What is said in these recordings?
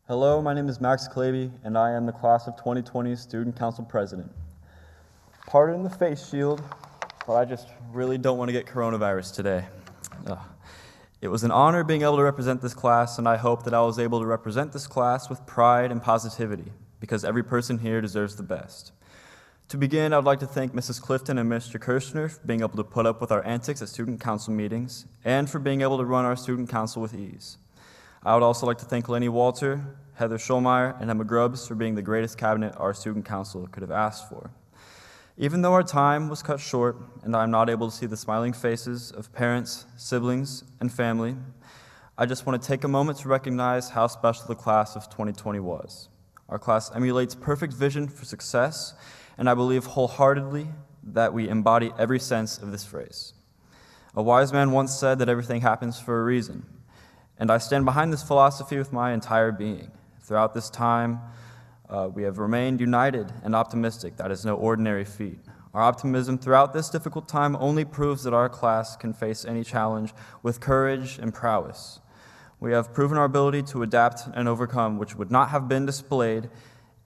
Hello, my name is Max Claby, and I am the Class of 2020 Student Council President. Pardon the face shield, but I just really don't want to get coronavirus today. It was an honor being able to represent this class, and I hope that I was able to represent this class with pride and positivity, because every person here deserves the best. To begin, I would like to thank Mrs. Clifton and Mr. Kirshner for being able to put up with our antics at student council meetings, and for being able to run our student council with ease. I would also like to thank Lenny Walter, Heather Schulmeyer, and Emma Grubbs for being the greatest cabinet our student council could have asked for. Even though our time was cut short and I am not able to see the smiling faces of parents, siblings, and family, I just want to take a moment to recognize how special the class of 2020 was. Our class emulates perfect vision for success, and I believe wholeheartedly that we embody every sense of this phrase. A wise man once said that everything happens for a reason, and I stand behind this philosophy with my entire being. Throughout this time, we have remained united and optimistic. That is no ordinary feat. Our optimism throughout this difficult time only proves that our class can face any challenge with courage and prowess. We have proven our ability to adapt and overcome, which would not have been displayed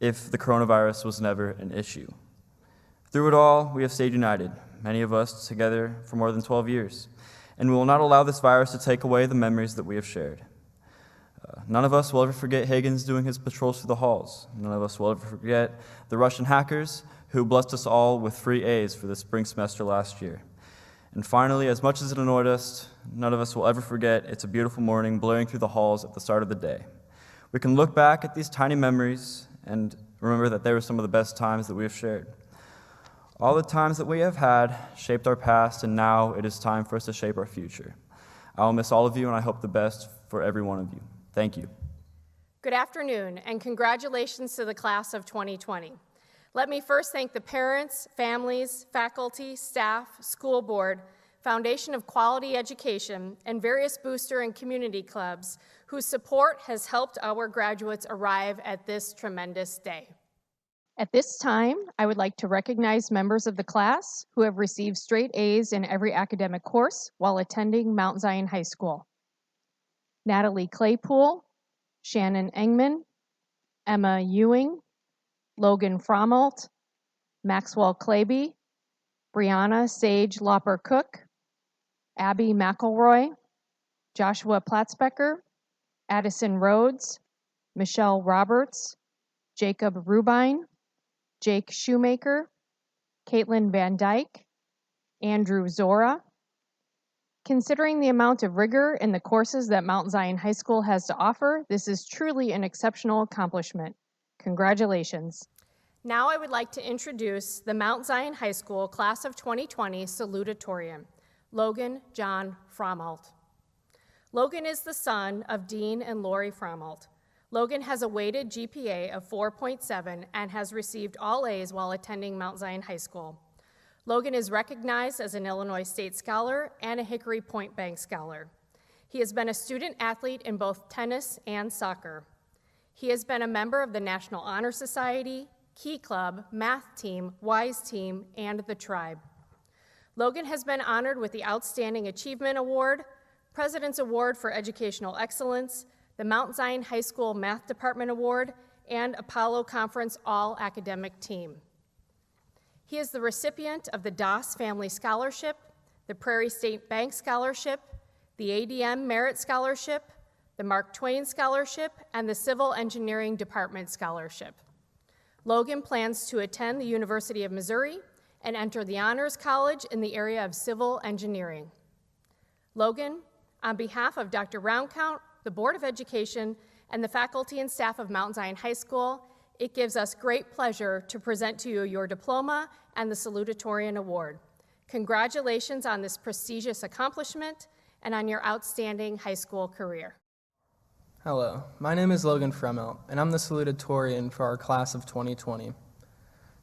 if the coronavirus was never an issue. Through it all, we have stayed united, many of us together for more than 12 years, and we will not allow this virus to take away the memories that we have shared. None of us will ever forget Higgins doing his patrols through the halls. None of us will ever forget the Russian hackers who blessed us all with free A's for the spring semester last year. And finally, as much as it annoyed us, none of us will ever forget It's a Beautiful Morning blaring through the halls at the start of the day. We can look back at these tiny memories and remember that they were some of the best times that we have shared. All the times that we have had shaped our past, and now it is time for us to shape our future. I will miss all of you, and I hope the best for every one of you. Thank you. Good afternoon, and congratulations to the class of 2020. Let me first thank the parents, families, faculty, staff, school board, Foundation of Quality Education, and various booster and community clubs whose support has helped our graduates arrive at this tremendous day. At this time, I would like to recognize members of the class who have received straight A's in every academic course while attending Mount Zion High School. Natalie Claypool, Shannon Engman, Emma Ewing, Logan Frommelt, Maxwell Claby, Brianna Sage Lopper-Cook, Abby McElroy, Joshua Platzbecker, Addison Rhodes, Michelle Roberts, Jacob Rubine, Jake Shoemaker, Caitlin Van Dyke, Andrew Zora. Considering the amount of rigor in the courses that Mount Zion High School has to offer, this is truly an exceptional accomplishment. Congratulations. Now I would like to introduce the Mount Zion High School Class of 2020 Salutatorian, Logan John Frommelt. Logan is the son of Dean and Lori Frommelt. Logan has a weighted GPA of 4.7 and has received all A's while attending Mount Zion High School. Logan is recognized as an Illinois State Scholar and a Hickory Point Bank Scholar. He has been a student athlete in both tennis and soccer. He has been a member of the National Honor Society, Key Club, Math Team, Wise Team, and the Tribe. Logan has been honored with the Outstanding Achievement Award, President's Award for Educational Excellence, the Mount Zion High School Math Department Award, and Apollo Conference All-Academic Team. He is the recipient of the Doss Family Scholarship, the Prairie State Bank Scholarship, the ADM Merit Scholarship, the Mark Twain Scholarship, and the Civil Engineering Department Scholarship. Logan plans to attend the University of Missouri and enter the Honors College in the area of civil engineering. Logan, on behalf of Dr. Roundcount, the Board of Education, and the faculty and staff of Mount Zion High School, it gives us great pleasure to present to you your diploma and the Salutatorian Award. Congratulations on this prestigious accomplishment and on your outstanding high school career. Hello, my name is Logan Fremelt, and I'm the salutatorian for our class of 2020.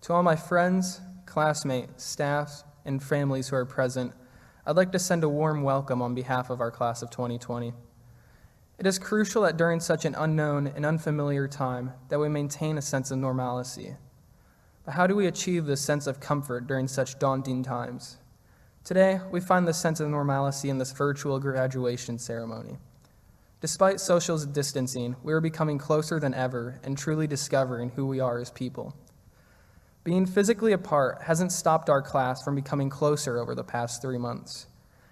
To all my friends, classmates, staff, and families who are present, I'd like to send a warm welcome on behalf of our class of 2020. It is crucial that during such an unknown and unfamiliar time that we maintain a sense of normalcy. But how do we achieve this sense of comfort during such daunting times? Today, we find this sense of normalcy in this virtual graduation ceremony. Despite social distancing, we are becoming closer than ever and truly discovering who we are as people. Being physically apart hasn't stopped our class from becoming closer over the past 3 months.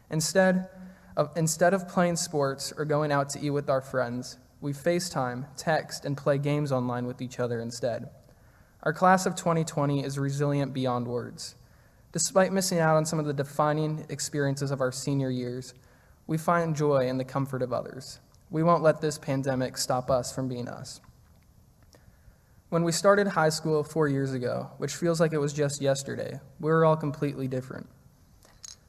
Instead of playing sports or going out to eat with our friends, we FaceTime, text, and play games online with each other instead. Our class of 2020 is resilient beyond words. Despite missing out on some of the defining experiences of our senior years, we find joy in the comfort of others. We won't let this pandemic stop us from being us. When we started high school 4 years ago, which feels like it was just yesterday, we were all completely different.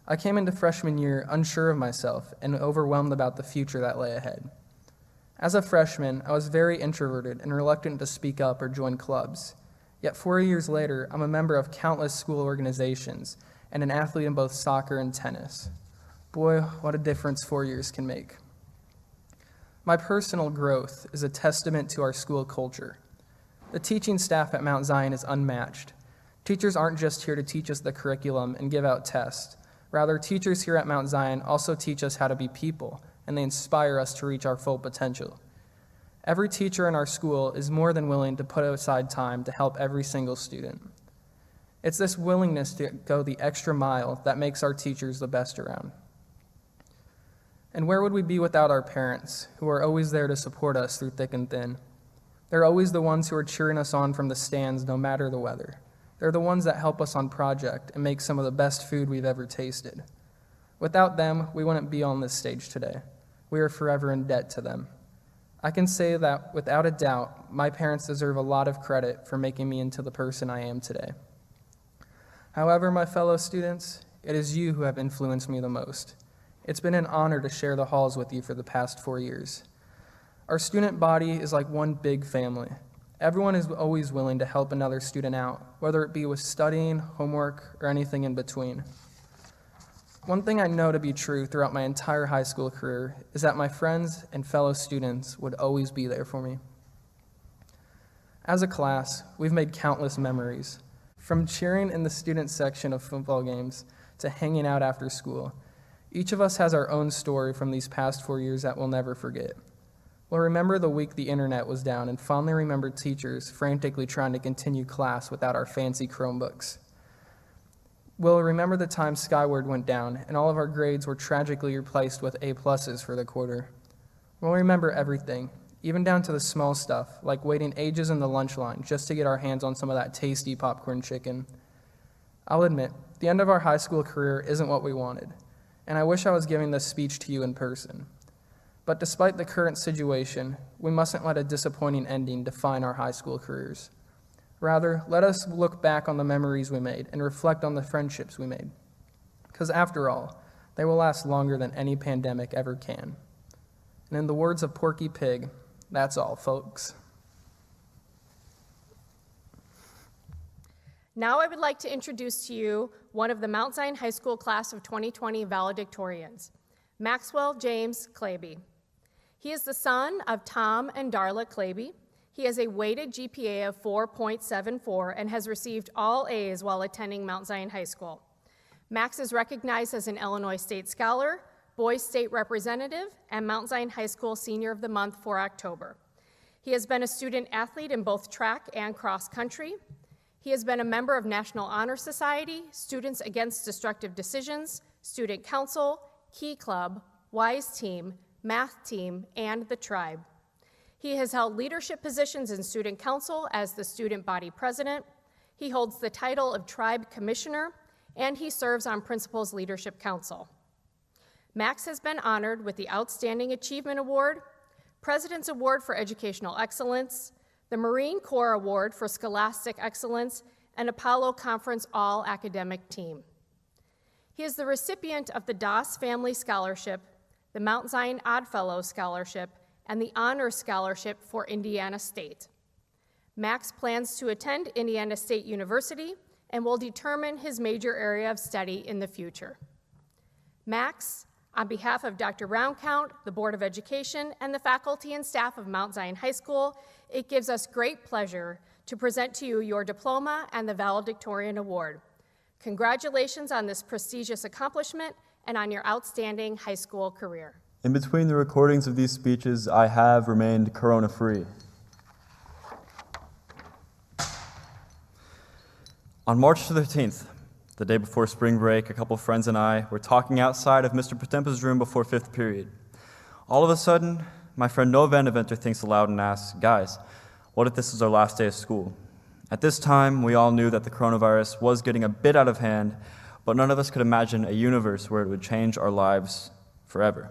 I came into freshman year unsure of myself and overwhelmed about the future that lay ahead. As a freshman, I was very introverted and reluctant to speak up or join clubs. Yet 4 years later, I'm a member of countless school organizations and an athlete in both soccer and tennis. Boy, what a difference 4 years can make. My personal growth is a testament to our school culture. The teaching staff at Mount Zion is unmatched. Teachers aren't just here to teach us the curriculum and give out tests. Rather, teachers here at Mount Zion also teach us how to be people, and they inspire us to reach our full potential. Every teacher in our school is more than willing to put aside time to help every single student. It's this willingness to go the extra mile that makes our teachers the best around. And where would we be without our parents, who are always there to support us through thick and thin? They're always the ones who are cheering us on from the stands no matter the weather. They're the ones that help us on project and make some of the best food we've ever tasted. Without them, we wouldn't be on this stage today. We are forever in debt to them. I can say that without a doubt, my parents deserve a lot of credit for making me into the person I am today. However, my fellow students, it is you who have influenced me the most. It's been an honor to share the halls with you for the past 4 years. Our student body is like one big family. Everyone is always willing to help another student out, whether it be with studying, homework, or anything in between. One thing I know to be true throughout my entire high school career is that my friends and fellow students would always be there for me. As a class, we've made countless memories, from cheering in the student section of football games to hanging out after school. Each of us has our own story from these past 4 years that we'll never forget. We'll remember the week the internet was down and fondly remember teachers frantically trying to continue class without our fancy Chromebooks. We'll remember the time Skyward went down and all of our grades were tragically replaced with A+ for the quarter. We'll remember everything, even down to the small stuff, like waiting ages in the lunch line just to get our hands on some of that tasty popcorn chicken. I'll admit, the end of our high school career isn't what we wanted, and I wish I was giving this speech to you in person. But despite the current situation, we mustn't let a disappointing ending define our high school careers. Rather, let us look back on the memories we made and reflect on the friendships we made. Because after all, they will last longer than any pandemic ever can. And in the words of Porky Pig, that's all, folks. Now I would like to introduce to you one of the Mount Zion High School class of 2020 valedictorians, Maxwell James Claby. He is the son of Tom and Darla Claby. He has a weighted GPA of 4.74 and has received all A's while attending Mount Zion High School. Max is recognized as an Illinois State Scholar, Boys State Representative, and Mount Zion High School Senior of the Month for October. He has been a student athlete in both track and cross country. He has been a member of National Honor Society, Students Against Destructive Decisions, Student Council, Key Club, WISE Team, Math Team, and the Tribe. He has held leadership positions in Student Council as the Student Body President. He holds the title of Tribe Commissioner, and he serves on Principals Leadership Council. Max has been honored with the Outstanding Achievement Award, President's Award for Educational Excellence, the Marine Corps Award for Scholastic Excellence, and Apollo Conference All-Academic Team. He is the recipient of the Doss Family Scholarship, the Mount Zion Oddfellows Scholarship, and the Honor Scholarship for Indiana State. Max plans to attend Indiana State University and will determine his major area of study in the future. Max, on behalf of Dr. Roundcount, the Board of Education, and the faculty and staff of Mount Zion High School, it gives us great pleasure to present to you your diploma and the Valedictorian Award. Congratulations on this prestigious accomplishment and on your outstanding high school career. In between the recordings of these speeches, I have remained corona-free. On March 13th, the day before spring break, a couple friends and I were talking outside of Mr. Potempa's room before fifth period. All of a sudden, my friend Noah Vandeventer thinks aloud and asks, "Guys, what if this is our last day of school?" At this time, we all knew that the coronavirus was getting a bit out of hand, but none of us could imagine a universe where it would change our lives forever.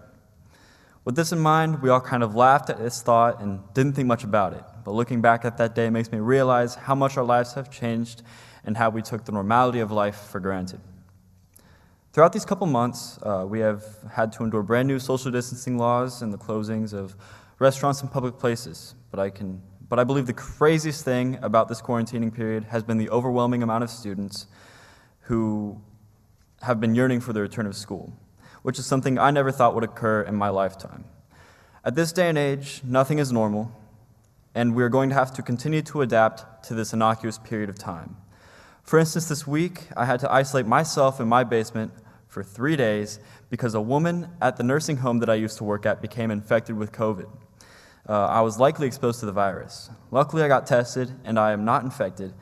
With this in mind, we all kind of laughed at this thought and didn't think much about it. But looking back at that day makes me realize how much our lives have changed and how we took the normality of life for granted. Throughout these couple months, we have had to endure brand new social distancing laws and the closings of restaurants and public places. But I believe the craziest thing about this quarantining period has been the overwhelming amount of students who have been yearning for the return of school, which is something I never thought would occur in my lifetime. At this day and age, nothing is normal, and we're going to have to continue to adapt to this innocuous period of time. For instance, this week, I had to isolate myself in my basement for 3 days because a woman at the nursing home that I used to work at became infected with COVID. I was likely exposed to the virus. Luckily, I got tested, and I am not infected,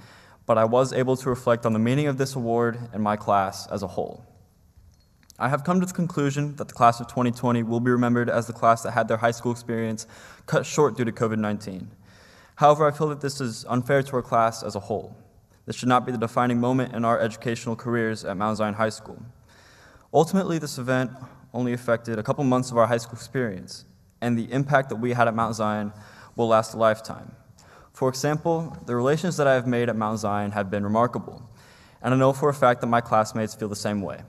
but I was able to reflect on the meaning of this award and my class as a whole. I have come to the conclusion that the class of 2020 will be remembered as the class that had their high school experience cut short due to COVID-19. However, I feel that this is unfair to our class as a whole. This should not be the defining moment in our educational careers at Mount Zion High School. Ultimately, this event only affected a couple months of our high school experience, and the impact that we had at Mount Zion will last a lifetime. For example, the relations that I have made at Mount Zion have been remarkable, and I know for a fact that my classmates feel the same way.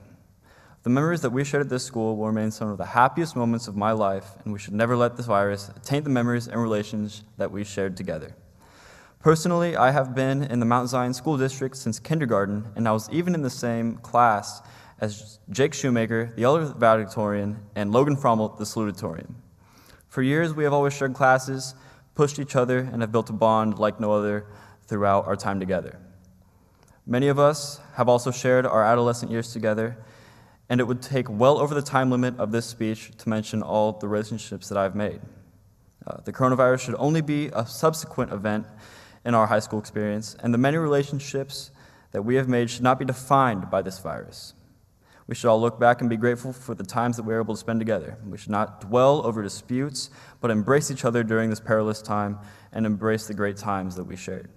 The memories that we shared at this school will remain some of the happiest moments of my life, and we should never let this virus taint the memories and relations that we shared together. Personally, I have been in the Mount Zion School District since kindergarten, and I was even in the same class as Jake Shoemaker, the other valedictorian, and Logan Frommelt, the salutatorian. For years, we have always shared classes, pushed each other, and have built a bond like no other throughout our time together. Many of us have also shared our adolescent years together, and it would take well over the time limit of this speech to mention all the relationships that I've made. The coronavirus should only be a subsequent event in our high school experience, and the many relationships that we have made should not be defined by this virus. We should all look back and be grateful for the times that we were able to spend together. We should not dwell over disputes, but embrace each other during this perilous time and embrace the great times that we shared.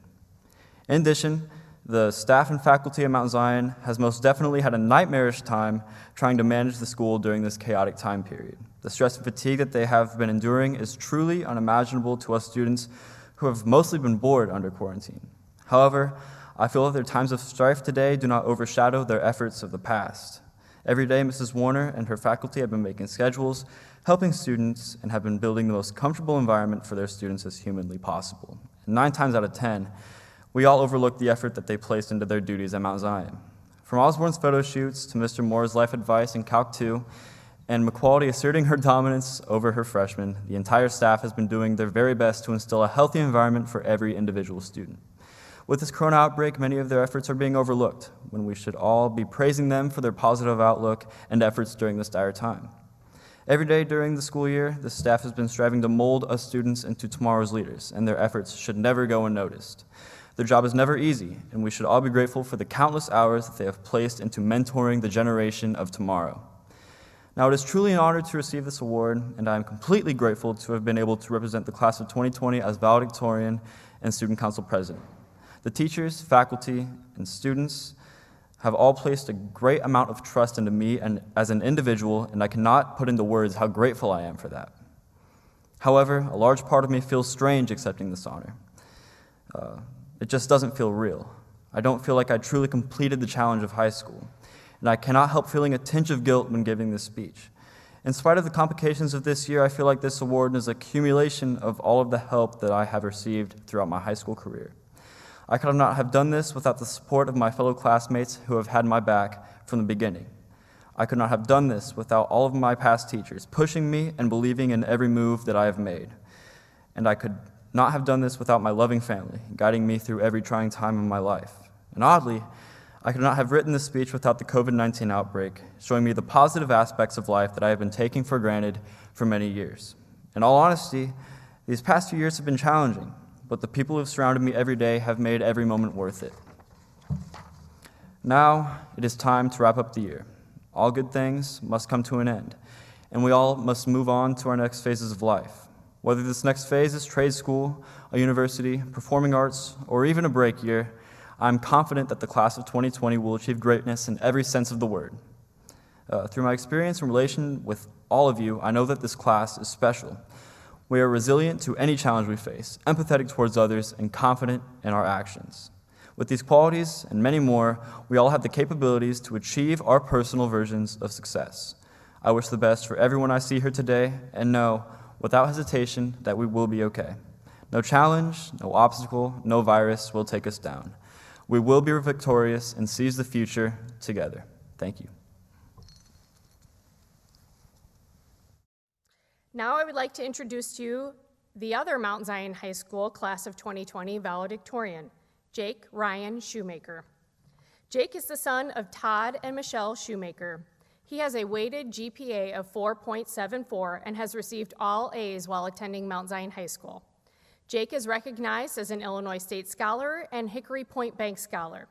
In addition, the staff and faculty at Mount Zion has most definitely had a nightmarish time trying to manage the school during this chaotic time period. The stress and fatigue that they have been enduring is truly unimaginable to us students who have mostly been bored under quarantine. However, I feel that their times of strife today do not overshadow their efforts of the past. Every day, Mrs. Warner and her faculty have been making schedules, helping students, and have been building the most comfortable environment for their students as humanly possible. And 9 times out of 10, we all overlook the effort that they placed into their duties at Mount Zion. From Osborne's photo shoots to Mr. Moore's life advice in Calc 2, and McQuality asserting her dominance over her freshmen, the entire staff has been doing their very best to instill a healthy environment for every individual student. With this corona outbreak, many of their efforts are being overlooked, when we should all be praising them for their positive outlook and efforts during this dire time. Every day during the school year, the staff has been striving to mold us students into tomorrow's leaders, and their efforts should never go unnoticed. Their job is never easy, and we should all be grateful for the countless hours that they have placed into mentoring the generation of tomorrow. Now, it is truly an honor to receive this award, and I am completely grateful to have been able to represent the class of 2020 as valedictorian and student council president. The teachers, faculty, and students have all placed a great amount of trust into me and as an individual, and I cannot put into words how grateful I am for that. However, a large part of me feels strange accepting this honor. It just doesn't feel real. I don't feel like I truly completed the challenge of high school, and I cannot help feeling a tinge of guilt when giving this speech. In spite of the complications of this year, I feel like this award is an accumulation of all of the help that I have received throughout my high school career. I could not have done this without the support of my fellow classmates who have had my back from the beginning. I could not have done this without all of my past teachers pushing me and believing in every move that I have made. And I could not have done this without my loving family, guiding me through every trying time in my life. And oddly, I could not have written this speech without the COVID-19 outbreak, showing me the positive aspects of life that I have been taking for granted for many years. In all honesty, these past few years have been challenging, but the people who have surrounded me every day have made every moment worth it. Now, it is time to wrap up the year. All good things must come to an end, and we all must move on to our next phases of life. Whether this next phase is trade school, a university, performing arts, or even a break year, I'm confident that the class of 2020 will achieve greatness in every sense of the word. Through my experience and relation with all of you, I know that this class is special. We are resilient to any challenge we face, empathetic towards others, and confident in our actions. With these qualities and many more, we all have the capabilities to achieve our personal versions of success. I wish the best for everyone I see here today, and know, without hesitation, that we will be okay. No challenge, no obstacle, no virus will take us down. We will be victorious and seize the future together. Thank you. Now I would like to introduce to you the other Mount Zion High School class of 2020 valedictorian, Jake Ryan Shoemaker. Jake is the son of Todd and Michelle Shoemaker. He has a weighted GPA of 4.74 and has received all A's while attending Mount Zion High School. Jake is recognized as an Illinois State Scholar and Hickory Point Bank Scholar.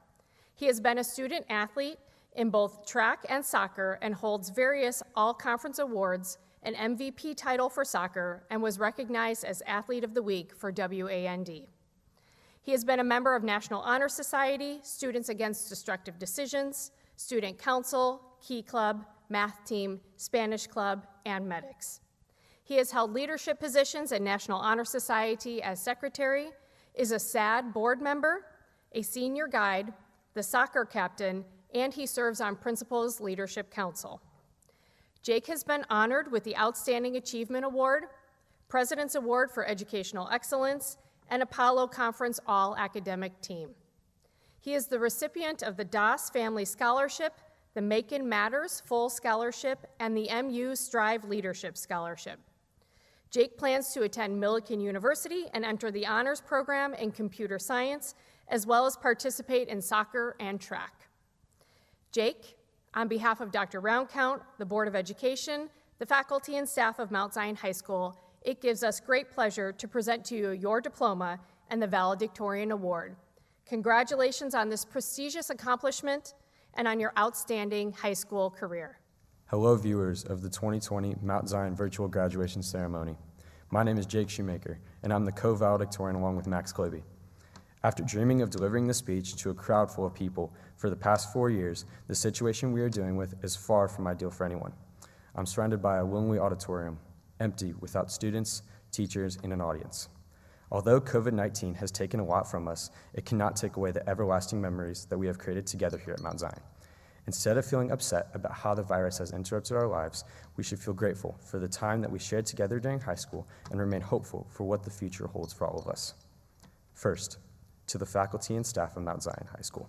He has been a student athlete in both track and soccer and holds various all-conference awards, an MVP title for soccer, and was recognized as Athlete of the Week for WAND. He has been a member of National Honor Society, Students Against Destructive Decisions, Student Council, Key Club, Math Team, Spanish Club, and Medics. He has held leadership positions at National Honor Society as secretary, is a SAD board member, a senior guide, the soccer captain, and he serves on Principals Leadership Council. Jake has been honored with the Outstanding Achievement Award, President's Award for Educational Excellence, and Apollo Conference All-Academic Team. He is the recipient of the Doss Family Scholarship, the Macon Matters Full Scholarship, and the MU Strive Leadership Scholarship. Jake plans to attend Millikan University and enter the honors program in computer science, as well as participate in soccer and track. Jake, on behalf of Dr. Roundcount, the Board of Education, the faculty and staff of Mount Zion High School, it gives us great pleasure to present to you your diploma and the Valedictorian Award. Congratulations on this prestigious accomplishment and on your outstanding high school career. Hello, viewers of the 2020 Mount Zion Virtual Graduation Ceremony. My name is Jake Shoemaker, and I'm the co-valedictorian along with Max Klebe. After dreaming of delivering this speech to a crowd full of people for the past 4 years, the situation we are dealing with is far from ideal for anyone. I'm surrounded by a lonely auditorium, empty without students, teachers, and an audience. Although COVID-19 has taken a lot from us, it cannot take away the everlasting memories that we have created together here at Mount Zion. Instead of feeling upset about how the virus has interrupted our lives, we should feel grateful for the time that we shared together during high school and remain hopeful for what the future holds for all of us. First, to the faculty and staff of Mount Zion High School,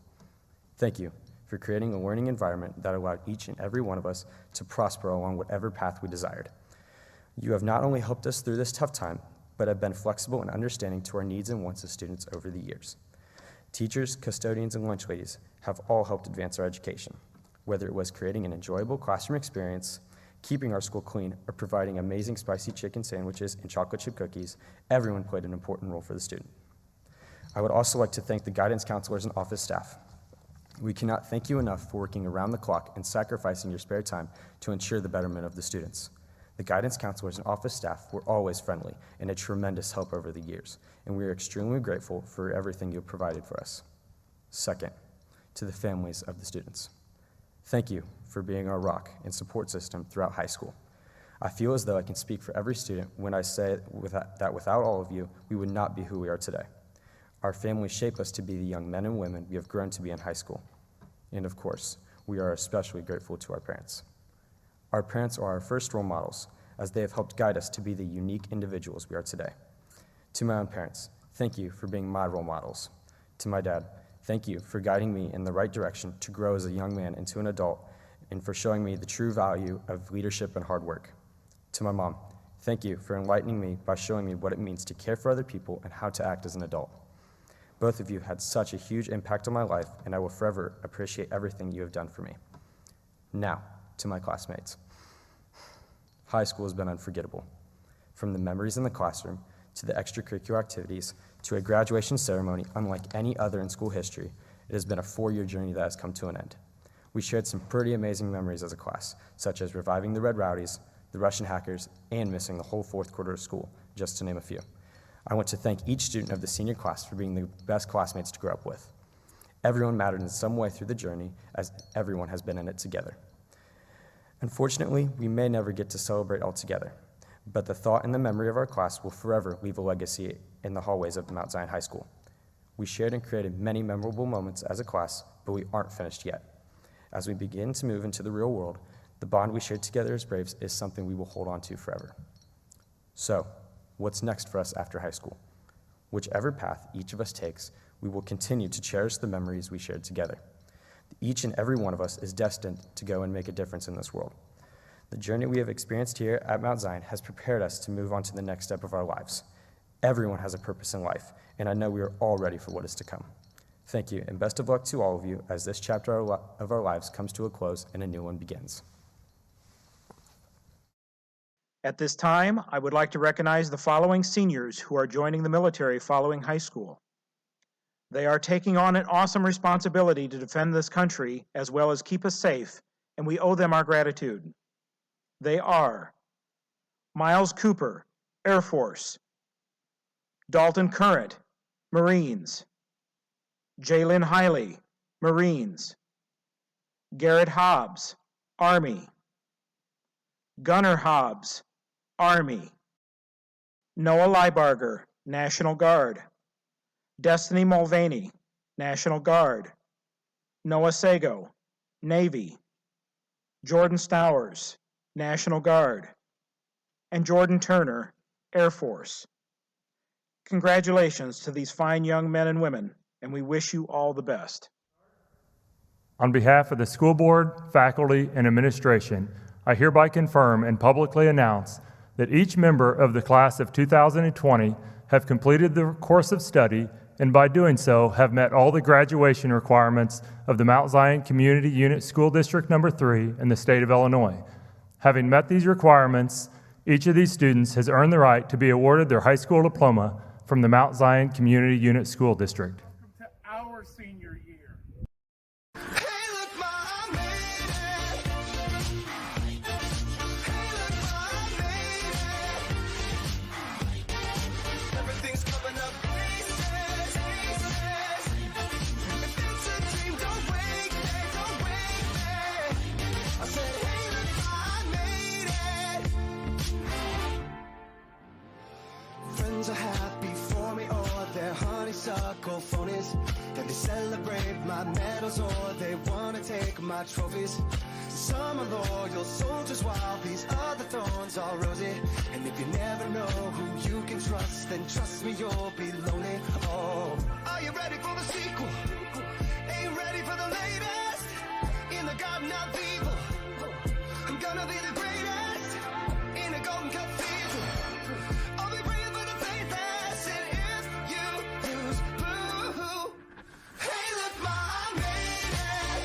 thank you for creating a learning environment that allowed each and every one of us to prosper along whatever path we desired. You have not only helped us through this tough time, but have been flexible and understanding to our needs and wants as students over the years. Teachers, custodians, and lunch ladies have all helped advance our education, whether it was creating an enjoyable classroom experience, keeping our school clean, or providing amazing spicy chicken sandwiches and chocolate chip cookies, everyone played an important role for the student. I would also like to thank the guidance counselors and office staff. We cannot thank you enough for working around the clock and sacrificing your spare time to ensure the betterment of the students. The guidance counselors and office staff were always friendly and a tremendous help over the years, and we are extremely grateful for everything you provided for us. Second, to the families of the students. Thank you for being our rock and support system throughout high school. I feel as though I can speak for every student when I say that without all of you, we would not be who we are today. Our families shape us to be the young men and women we have grown to be in high school. And of course, we are especially grateful to our parents. Our parents are our first role models, as they have helped guide us to be the unique individuals we are today. To my own parents, thank you for being my role models. To my dad, thank you for guiding me in the right direction to grow as a young man into an adult, and for showing me the true value of leadership and hard work. To my mom, thank you for enlightening me by showing me what it means to care for other people and how to act as an adult. Both of you had such a huge impact on my life, and I will forever appreciate everything you have done for me. Now, to my classmates. High school has been unforgettable. From the memories in the classroom, to the extracurricular activities, to a graduation ceremony unlike any other in school history, it has been a 4-year journey that has come to an end. We shared some pretty amazing memories as a class, such as reviving the Red Rowdies, the Russian hackers, and missing the whole 4th quarter of school, just to name a few. I want to thank each student of the senior class for being the best classmates to grow up with. Everyone mattered in some way through the journey, as everyone has been in it together. Unfortunately, we may never get to celebrate all together, but the thought and the memory of our class will forever leave a legacy in the hallways of Mount Zion High School. We shared and created many memorable moments as a class, but we aren't finished yet. As we begin to move into the real world, the bond we shared together as Braves is something we will hold on to forever. So, what's next for us after high school? Whichever path each of us takes, we will continue to cherish the memories we shared together. Each and every one of us is destined to go and make a difference in this world. The journey we have experienced here at Mount Zion has prepared us to move on to the next step of our lives. Everyone has a purpose in life, and I know we are all ready for what is to come. Thank you, and best of luck to all of you as this chapter of our lives comes to a close and a new one begins. At this time, I would like to recognize the following seniors who are joining the military following high school. They are taking on an awesome responsibility to defend this country as well as keep us safe, and we owe them our gratitude. They are Miles Cooper, Air Force; Dalton Current, Marines; Jalen Hiley, Marines; Garrett Hobbs, Army; Gunnar Hobbs, Army; Noah Leibarger, National Guard; Destiny Mulvaney, National Guard; Noah Sago, Navy; Jordan Stowers, National Guard; and Jordan Turner, Air Force. Congratulations to these fine young men and women, and we wish you all the best. On behalf of the school board, faculty, and administration, I hereby confirm and publicly announce that each member of the class of 2020 have completed the course of study and by doing so have met all the graduation requirements of the Mount Zion Community Unit School District Number 3 in the state of Illinois. Having met these requirements, each of these students has earned the right to be awarded their high school diploma from the Mount Zion Community Unit School District. Welcome to our senior year. Friends are happy for me, or they're honeysuckle phonies. Then they celebrate my medals, or they want to take my trophies. Some are loyal soldiers, while these other thorns are rosy. And if you never know who you can trust, then trust me, you'll be lonely. Oh, are you ready for the sequel? Ain't ready for the latest? In the garden of evil, I'm gonna be the greatest. In a golden cathedral, I'll be praying for the faithless. And if you lose, boo-hoo. Hey, look, Ma, I made it.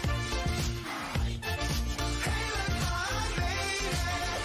Hey, look, Ma, I made it.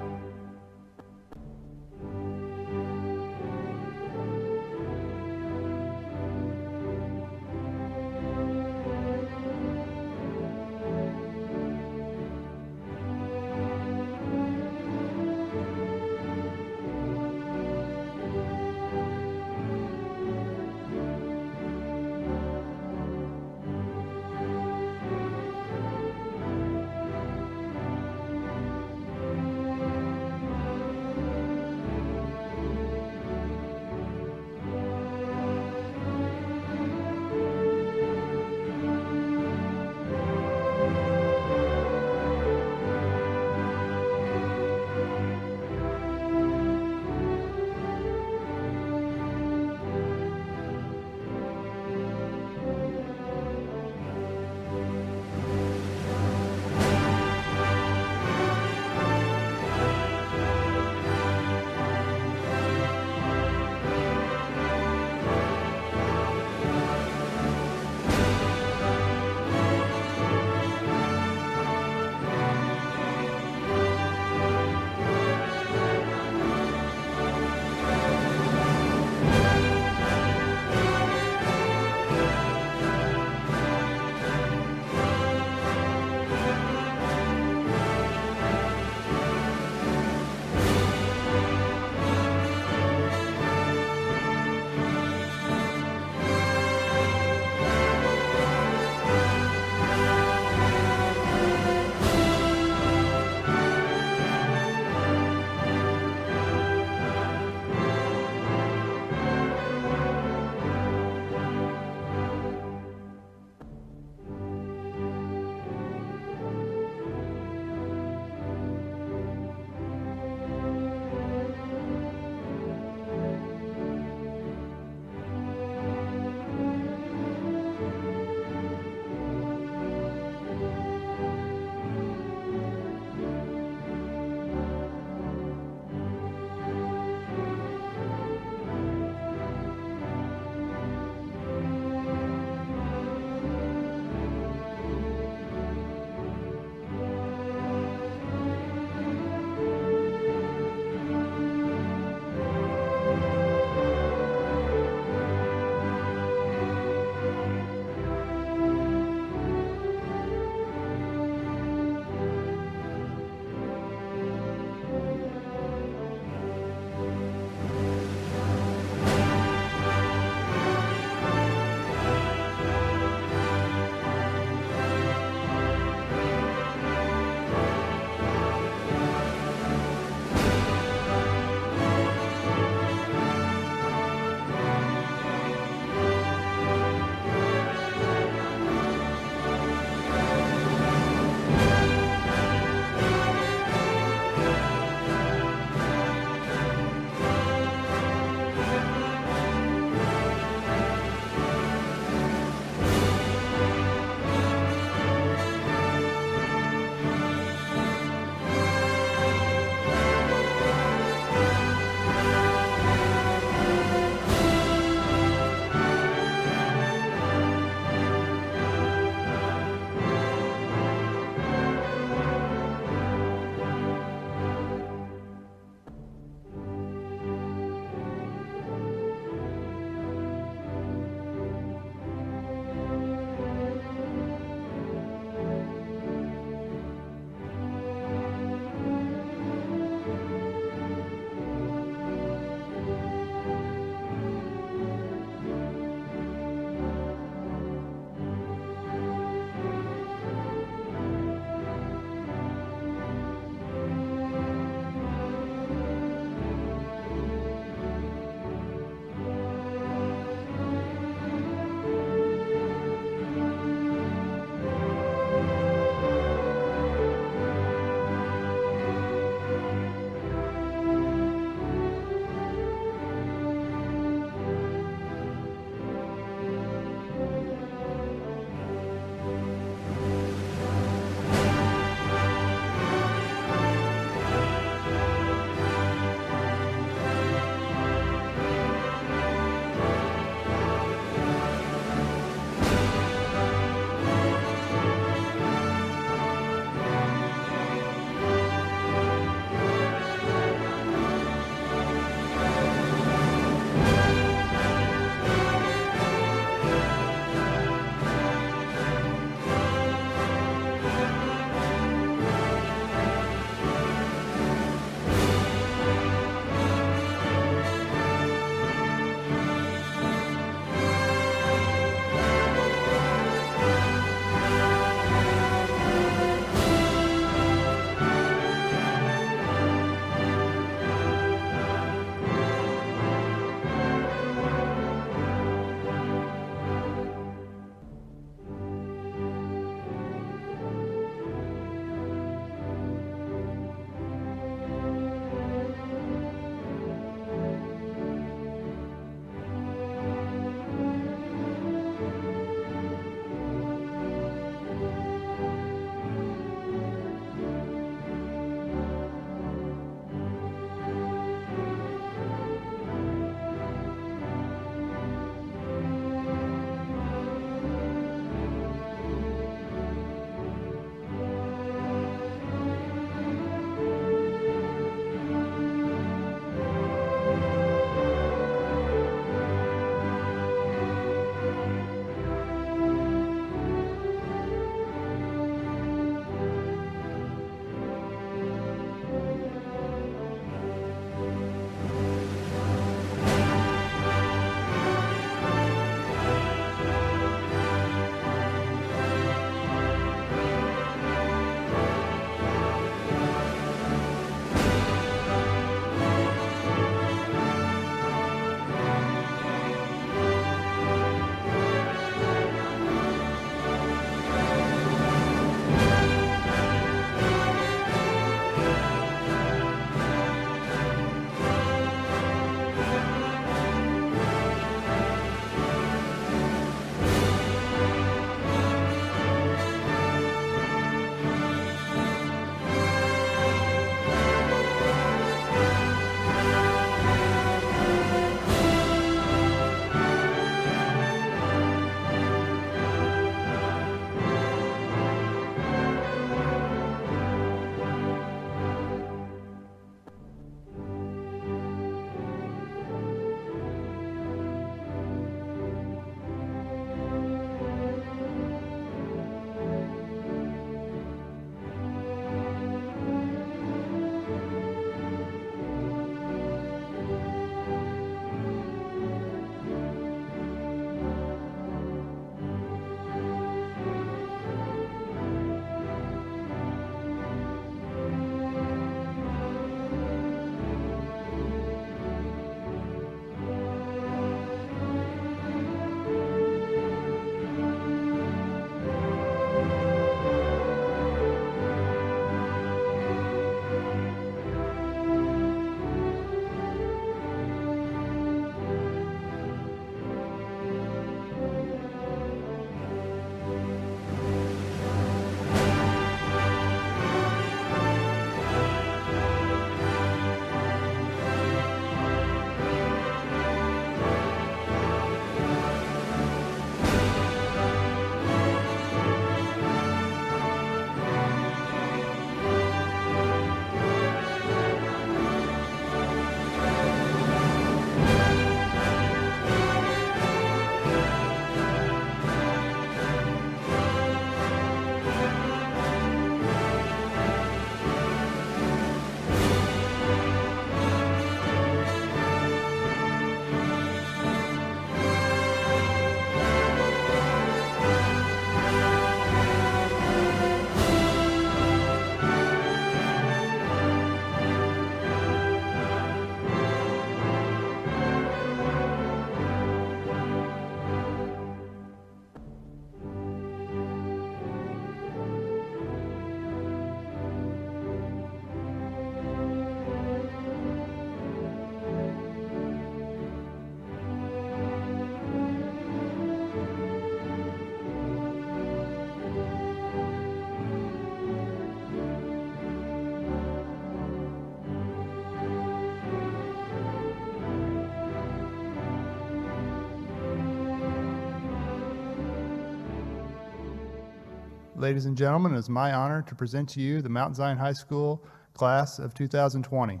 ladies and gentlemen, it is my honor to present to you the Mount Zion High School class of 2020.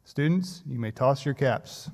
Students, you may toss your caps.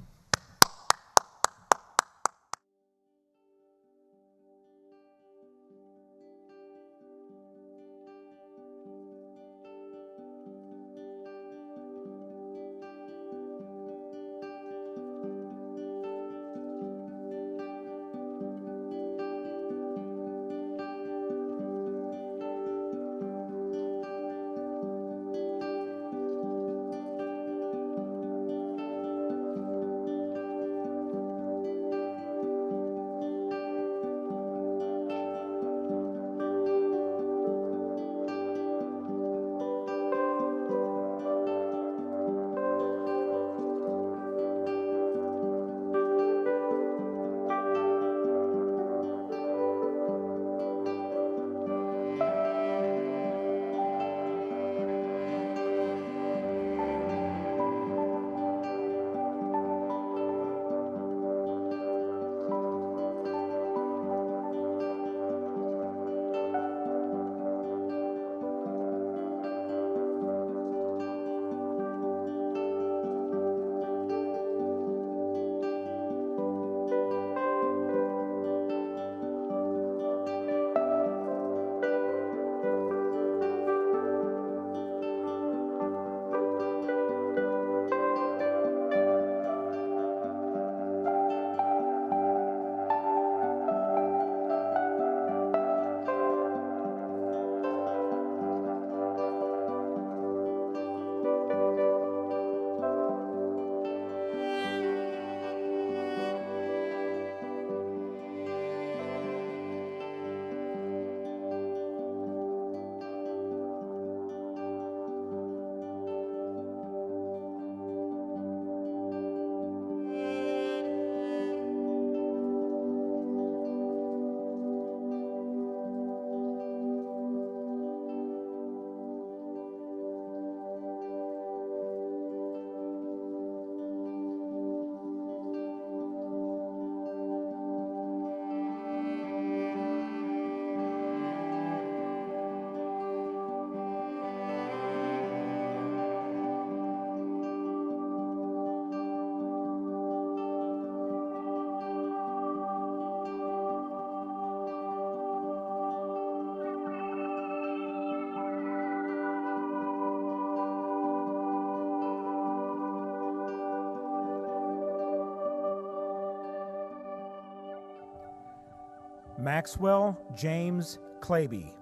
Maxwell James Claby.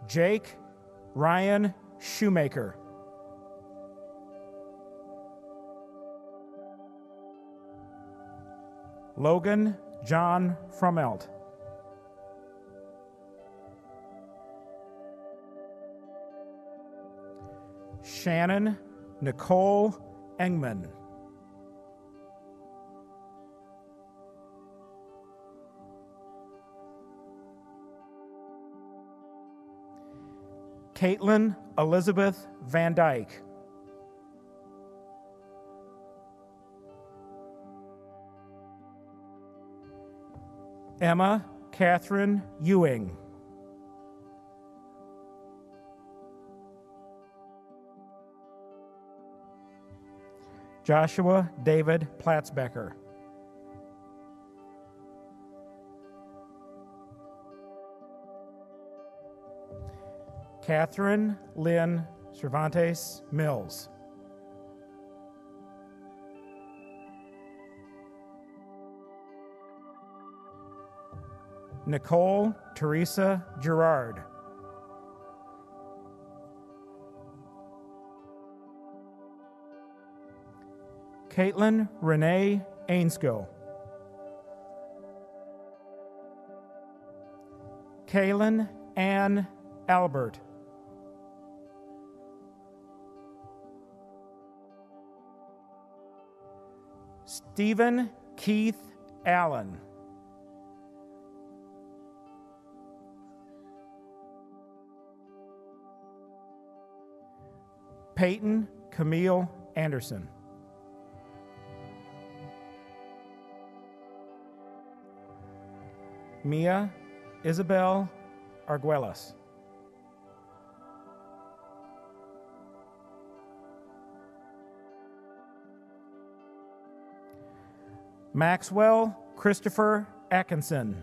Jake Ryan Shoemaker. Logan John Fromelt. Shannon Nicole Engman. Caitlin Elizabeth Van Dyke. Emma Catherine Ewing. Joshua David Platzbecker. Catherine Lynn Cervantes Mills. Nicole Teresa Gerard. Caitlin Renee Ainskill. Kaylin Ann Albert. Stephen Keith Allen. Peyton Camille Anderson. Mia Isabel Arguelles. Maxwell Christopher Atkinson.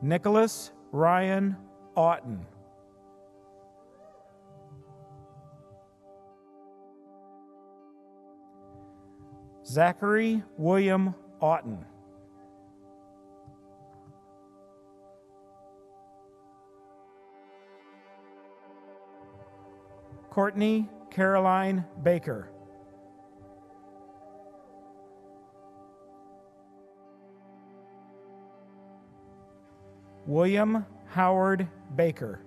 Nicholas Ryan Oughton. Zachary William Oughton. Courtney Caroline Baker. William Howard Baker.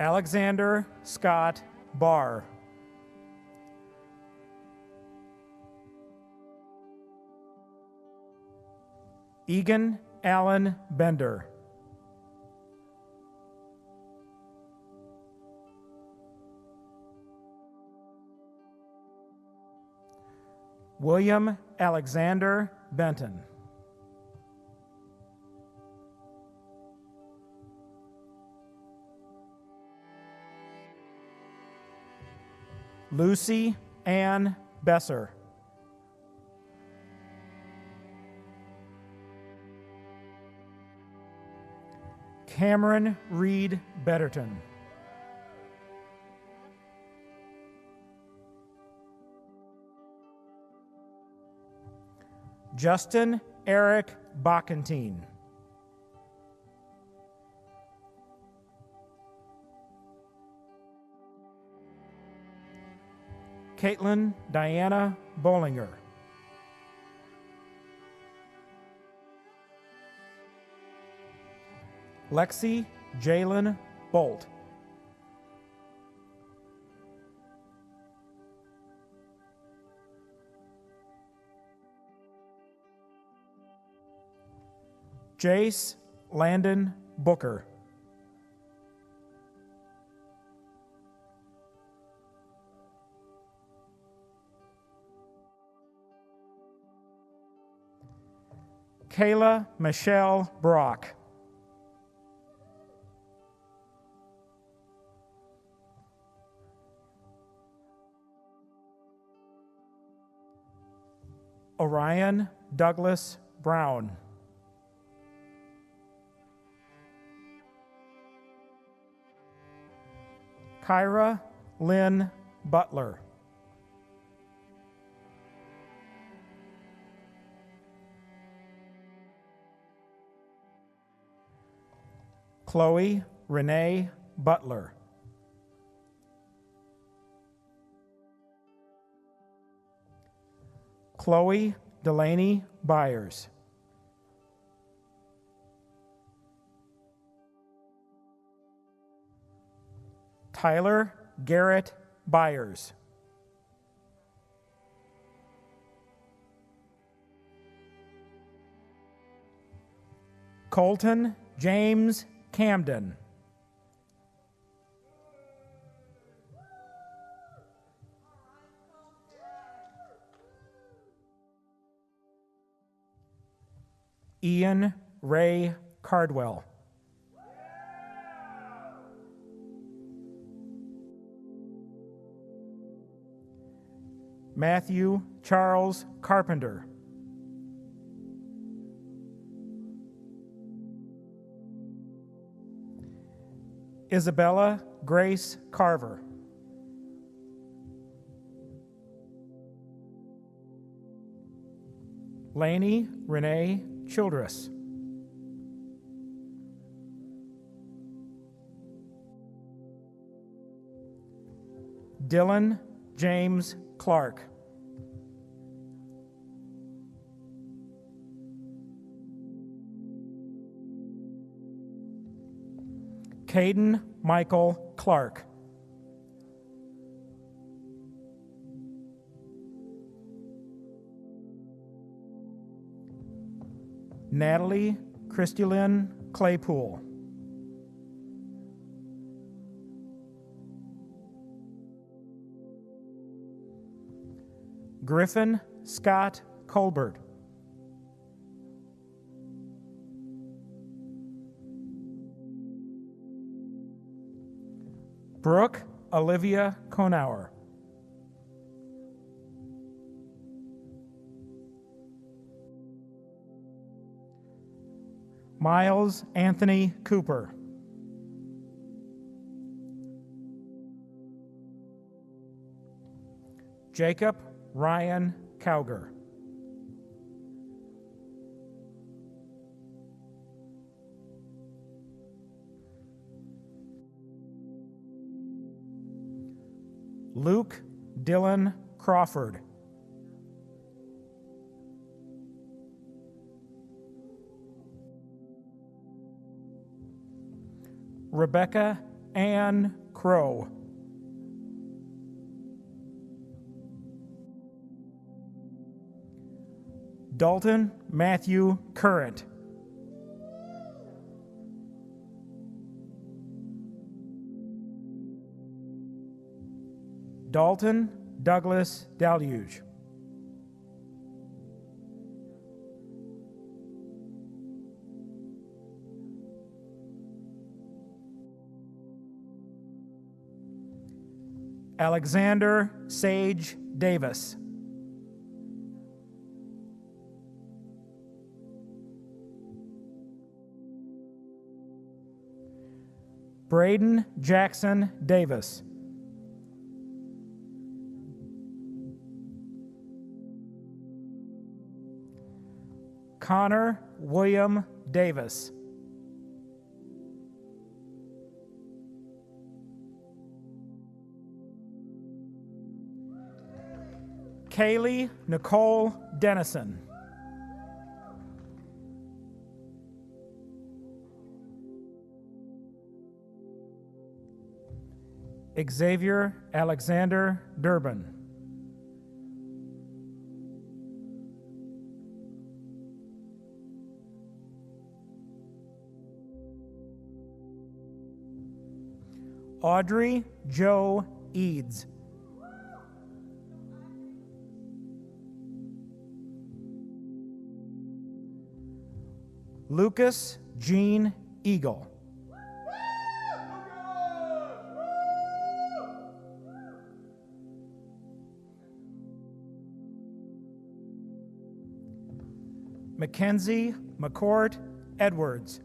Alexander Scott Barr. Egan Allen Bender. William Alexander Benton. Lucy Ann Besser. Cameron Reed Betterton. Justin Eric Bachentine. Caitlin Diana Bollinger. Lexi Jalen Bolt. Jace Landon Booker. Kayla Michelle Brock. Orion Douglas Brown. Kyra Lynn Butler. Chloe Renee Butler. Chloe Delaney Byers. Tyler Garrett Byers. Colton James Camden. Ian Ray Cardwell. Matthew Charles Carpenter. Isabella Grace Carver. Lainey Renee Childress. Dylan James Clark. Caden Michael Clark. Natalie Christylyn Claypool. Griffin Scott Colbert. Brooke Olivia Konauer. Miles Anthony Cooper. Jacob Ryan Cowger. Luke Dylan Crawford. Rebecca Ann Crow. Dalton Matthew Current. Dalton Douglas Deluge. Alexander Sage Davis. Braden Jackson Davis. Connor William Davis. Kaylee Nicole Dennison. Xavier Alexander Durbin. Audrey Joe Eads. Lucas Jean Eagle. Mackenzie McCourt Edwards.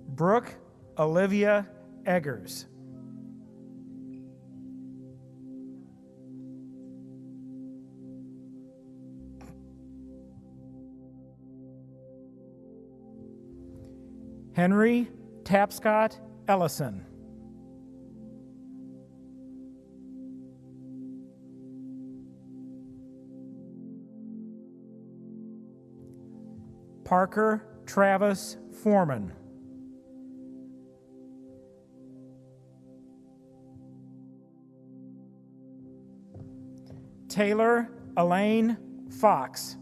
Brooke Olivia Eggers. Henry Tapscott Ellison. Parker Travis Foreman. Taylor Elaine Fox.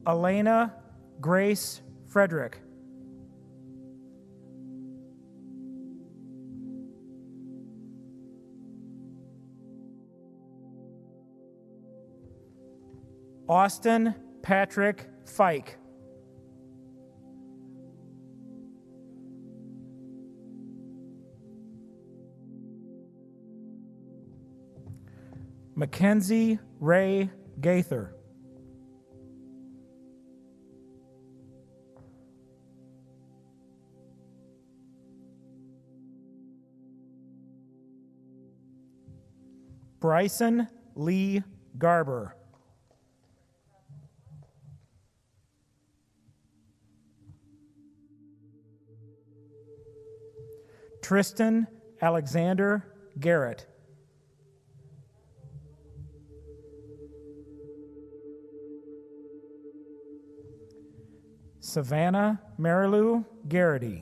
Elena Grace Frederick. Austin Patrick Fike. Mackenzie Ray Gaither. Bryson Lee Garber. Tristan Alexander Garrett. Savannah Marilou Garrity.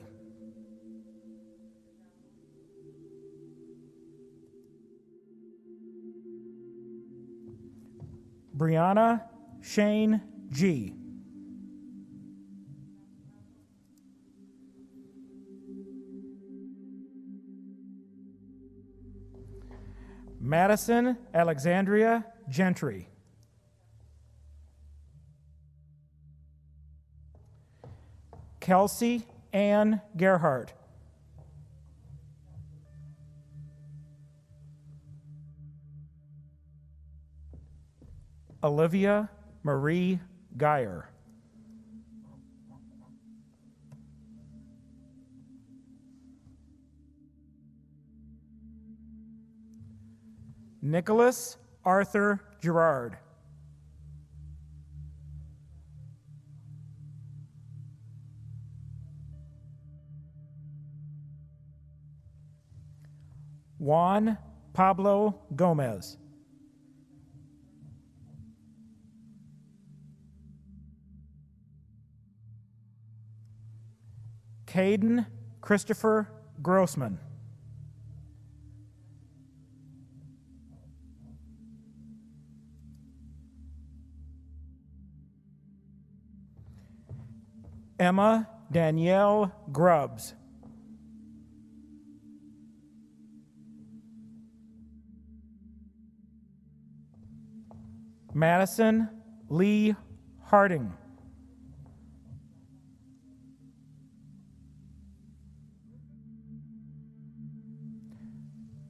Brianna Shane G. Madison Alexandria Gentry. Kelsey Ann Gerhardt. Olivia Marie Geyer. Nicholas Arthur Gerard. Juan Pablo Gomez. Caden Christopher Grossman. Emma Danielle Grubbs. Madison Lee Harding.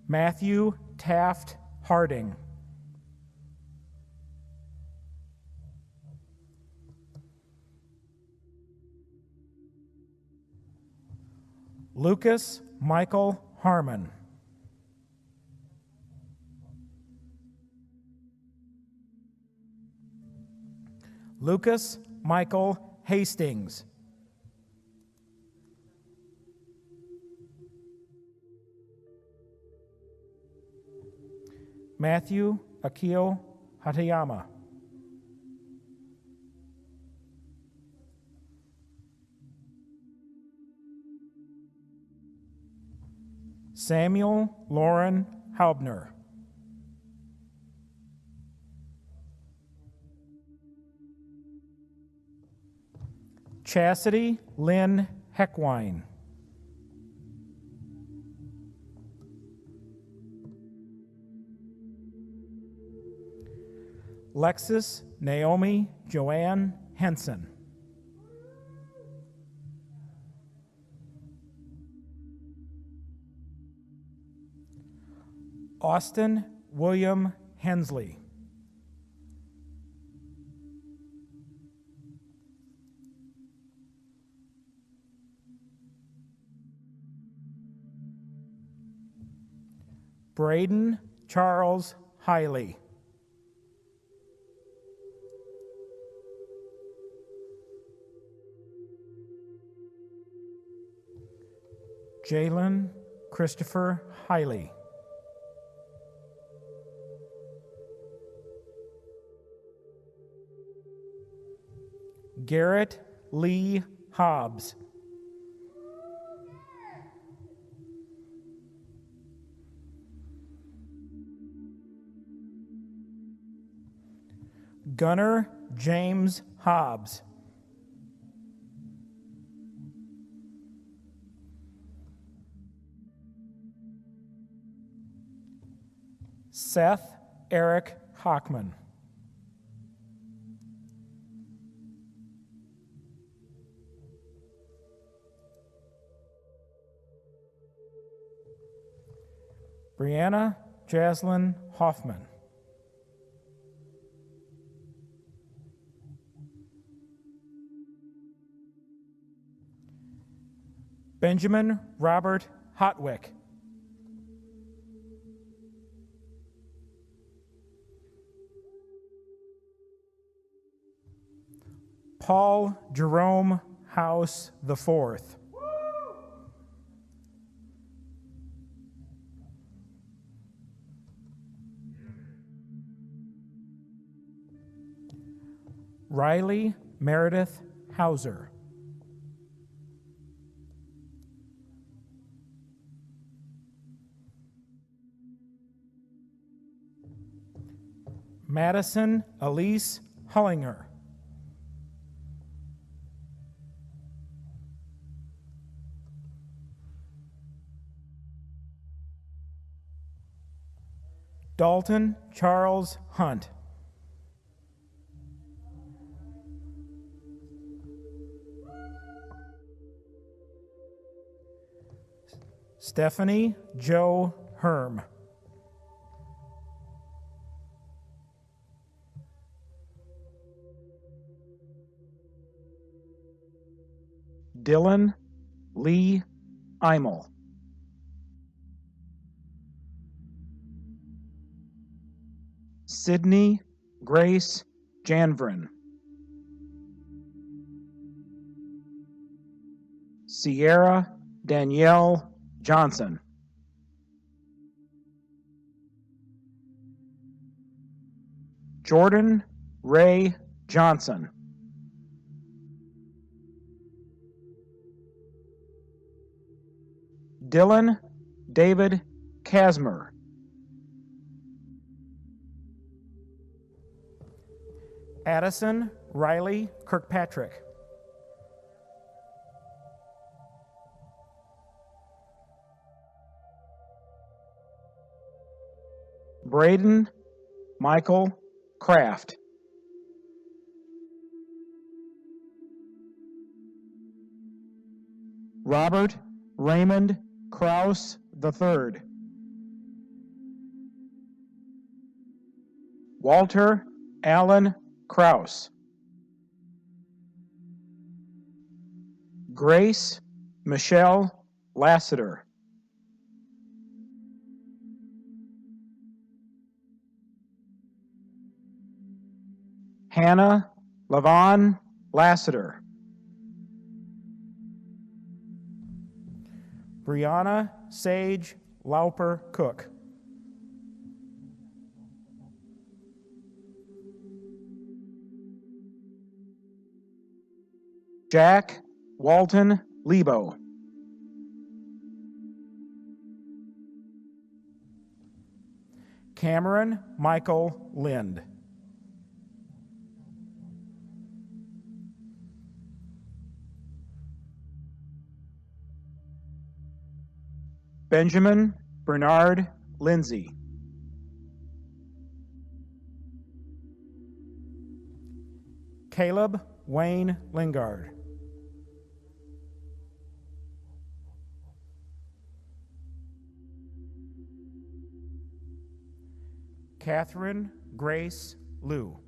Matthew Taft Harding. Lucas Michael Harmon. Lucas Michael Hastings. Matthew Akio Hatayama. Samuel Lauren Haubner. Chastity Lynn Heckwine. Lexus Naomi Joanne Henson. Austin William Hensley. Braden Charles Hiley. Jalen Christopher Hiley. Garrett Lee Hobbs. Gunnar James Hobbs. Seth Eric Hockman. Brianna Jaslyn Hoffman. Benjamin Robert Hotwick. Paul Jerome House IV. Riley Meredith Hauser. Madison Elise Hullinger. Dalton Charles Hunt. Stephanie Jo Herm. Dylan Lee Eimel. Sydney Grace Janvrin. Sierra Danielle Johnson. Jordan Ray Johnson. Dylan David Kasmer. Addison Riley Kirkpatrick. Braden Michael Kraft. Robert Raymond Kraus III. Walter Allen Kraus. Grace Michelle Lassiter. Hannah Lavon Lassiter. Brianna Sage Lauper Cook. Jack Walton Lebo. Cameron Michael Lind. Benjamin Bernard Lindsay. Caleb Wayne Lingard. Catherine Grace Liu.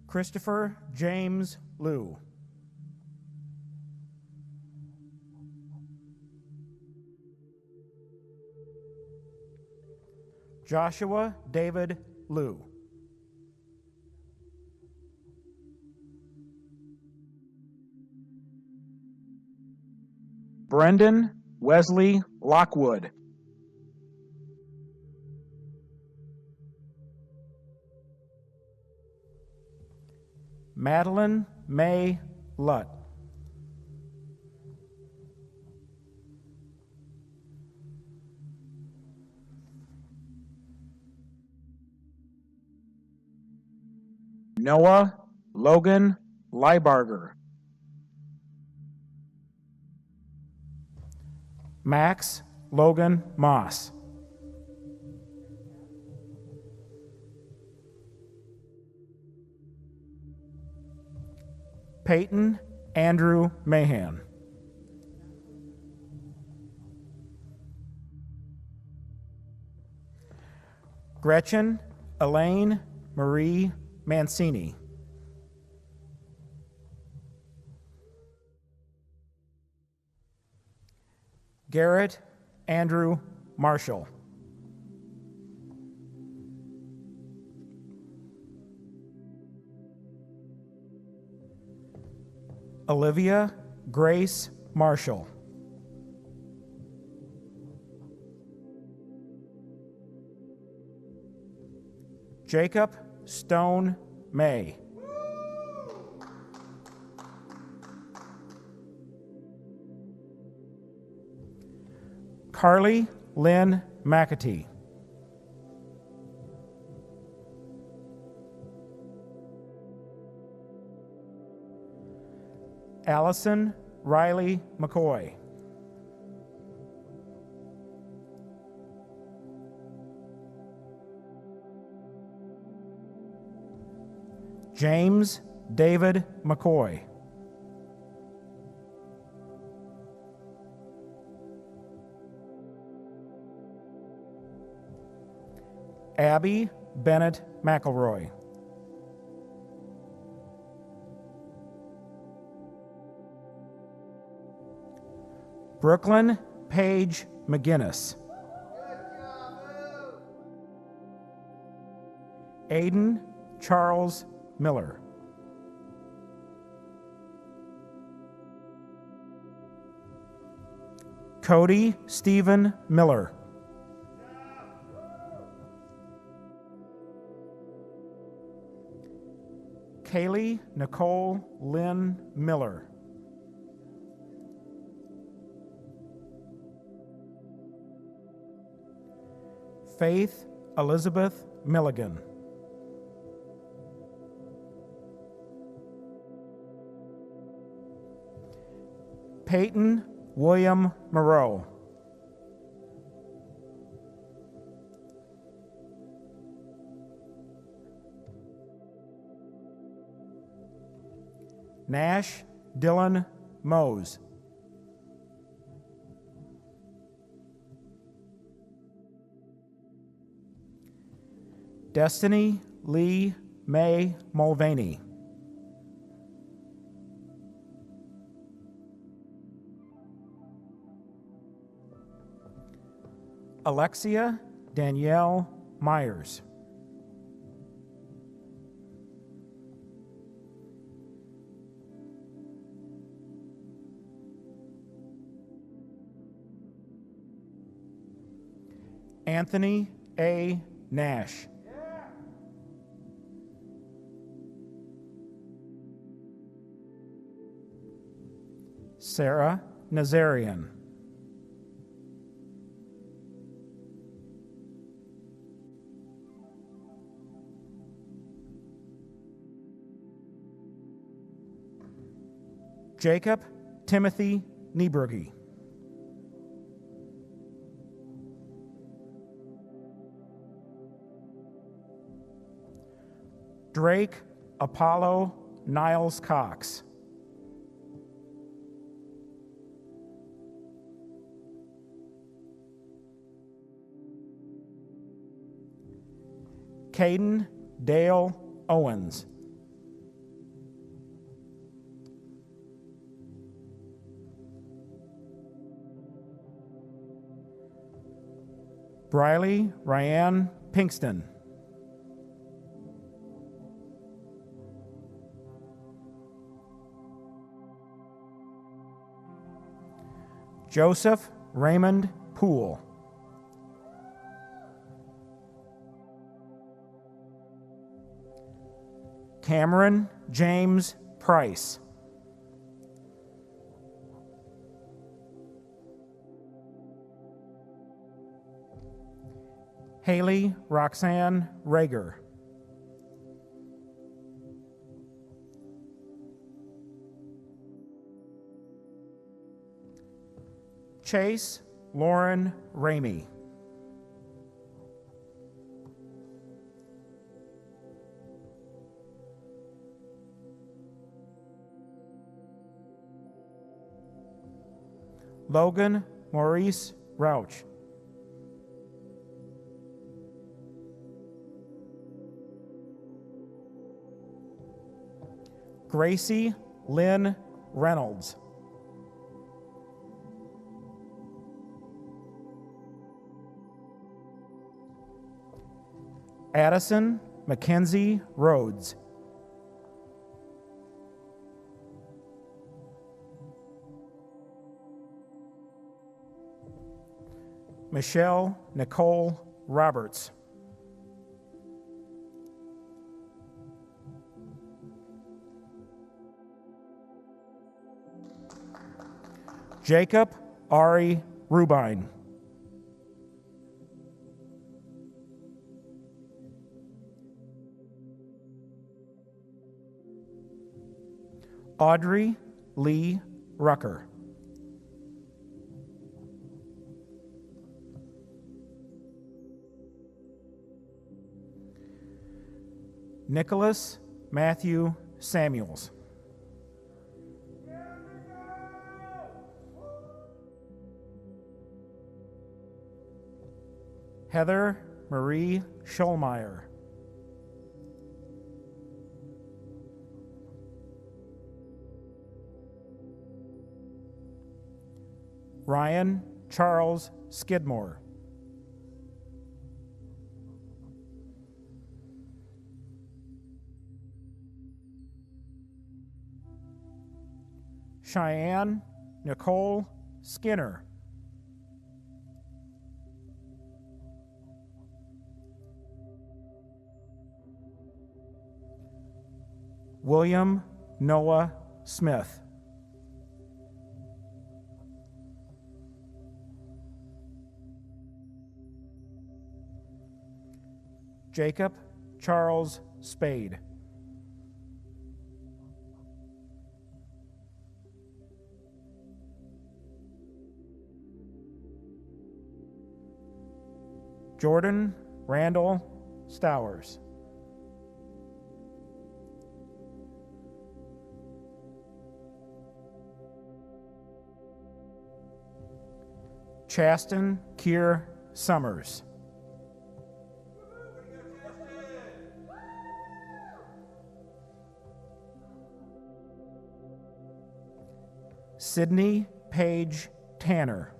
Christopher James Liu. Joshua David Liu. Brendan Wesley Lockwood. Madeline May Lutt. Noah Logan Leibarger. Max Logan Moss. Peyton Andrew Mahan. Gretchen Elaine Marie Mancini. Garrett Andrew Marshall. Olivia Grace Marshall. Jacob Stone May. Carly Lynn McAtee. Allison Riley McCoy. James David McCoy. Abby Bennett McElroy. Brooklyn Paige McGinnis. Aiden Charles Miller. Cody Stephen Miller. Kaylee Nicole Lynn Miller. Faith Elizabeth Milligan. Peyton William Moreau. Nash Dylan Mose. Destiny Lee May Mulvaney. Alexia Danielle Myers. Anthony A. Nash. Sarah Nazarian. Jacob Timothy Niebrugge. Drake Apollo Niles Cox. Caden Dale Owens. Briley Ryan Pinkston. Joseph Raymond Poole. Cameron James Price. Haley Roxanne Rager. Chase Lauren Ramey. Logan Maurice Rauch. Gracie Lynn Reynolds. Addison Mackenzie Rhodes. Michelle Nicole Roberts. Jacob Ari Rubine. Audrey Lee Rucker. Nicholas Matthew Samuels. Heather Marie Schulmeyer. Ryan Charles Skidmore. Cheyenne Nicole Skinner. William Noah Smith. Jacob Charles Spade. Jordan Randall Stowers. Chasten Kier Summers. Sydney Page Tanner.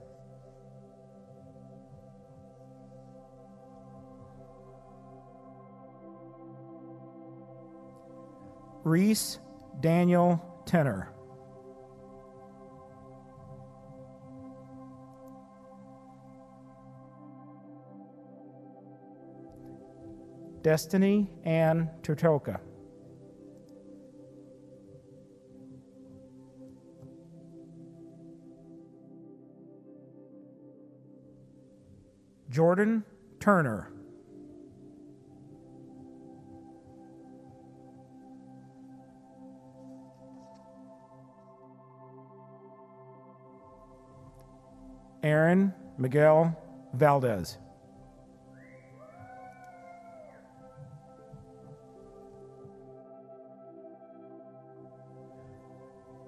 Reese Daniel Tenner. Destiny Ann Turtoka. Jordan Turner. Aaron Miguel Valdez.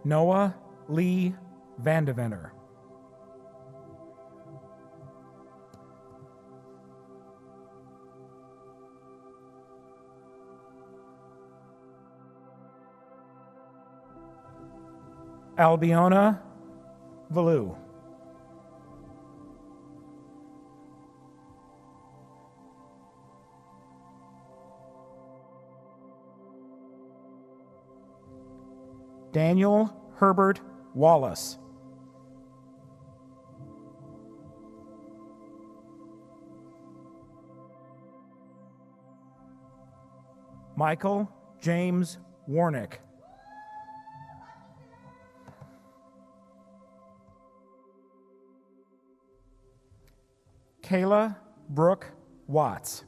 Noah Lee Vandeventer. Albiona Valou. Daniel Herbert Wallace. Michael James Warnick. Kayla Brooke Watts.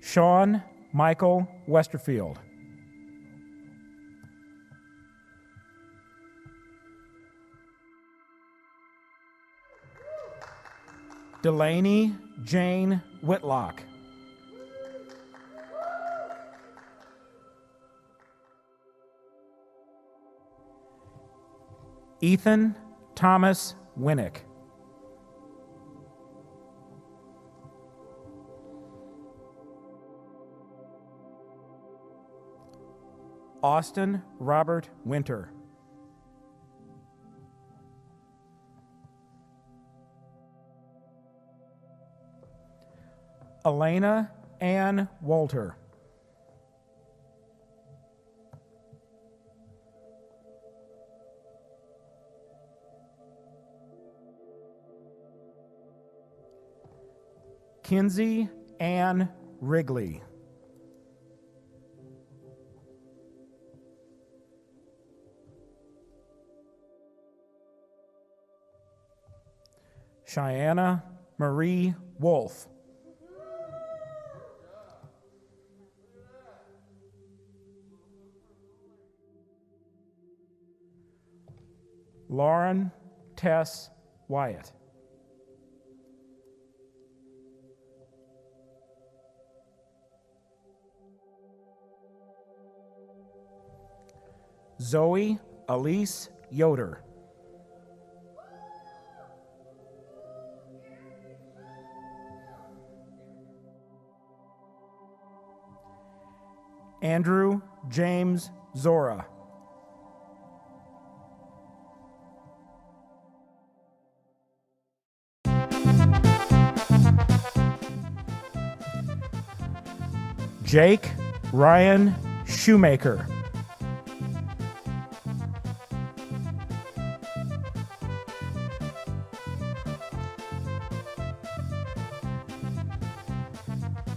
Sean Michael Westerfield. Delaney Jane Whitlock. Ethan Thomas Winnick. Austin Robert Winter. Elena Ann Walter. Kinsey Ann Wrigley. Cheyenne Marie Wolf. Lauren Tess Wyatt. Zoe Elise Yoder. Andrew James Zora. Jake Ryan Shoemaker.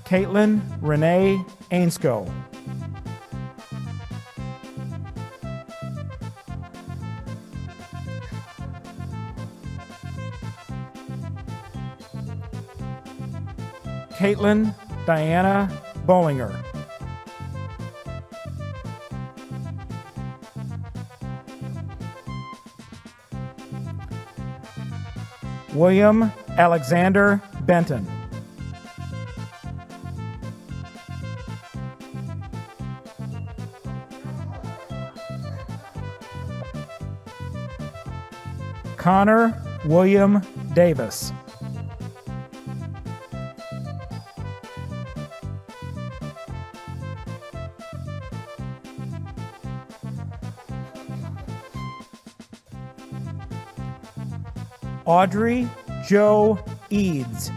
Caitlin Renee Ainsko. Caitlin Diana Bollinger. William Alexander Benton. Connor William Davis. Audrey Joe Eads.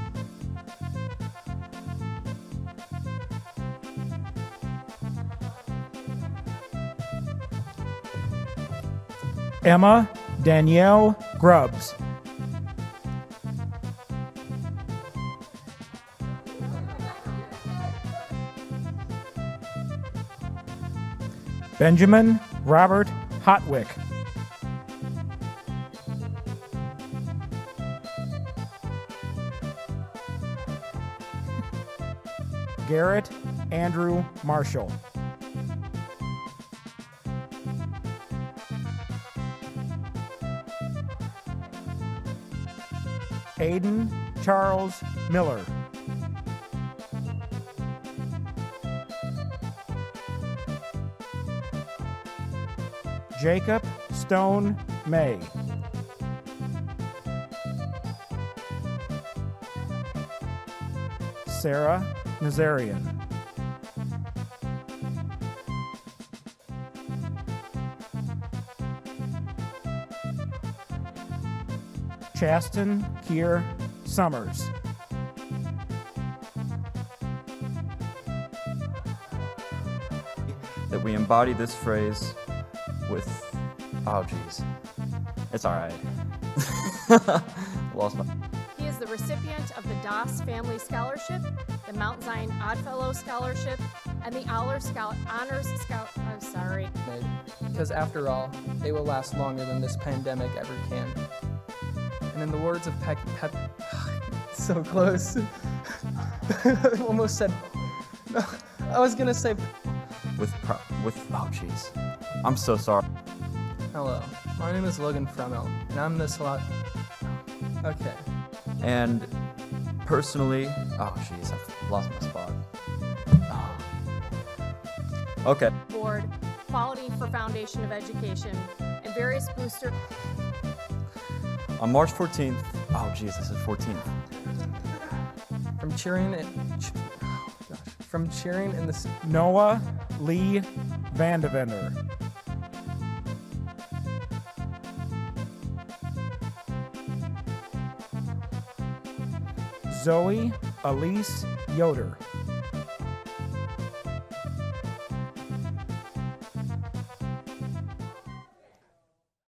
Emma Danielle Grubbs. Benjamin Robert Hotwick. Garrett Andrew Marshall. Aiden Charles Miller. Jacob Stone May. Sarah Nazarian. Chasten Kier Summers. That we embody this phrase with, oh geez, it's all right. Lost my. He is the recipient of the DAS Family Scholarship, the Mount Zion Oddfellow Scholarship, and the Honors Scout. I'm sorry. Because after all, they will last longer than this pandemic ever can. And in the words of so close. I almost said, no, I was gonna say. With, oh jeez. I'm so sorry. Hello, my name is Logan Fremmel, and I'm this lot. Okay. And personally, oh jeez, I've lost my spot. Oh. Okay. Board, Quality for Foundation of Education, and various booster. On March 14th, oh jeez, this is 14th. From cheering in the Noah Lee Vandevender. Zoe Elise Yoder.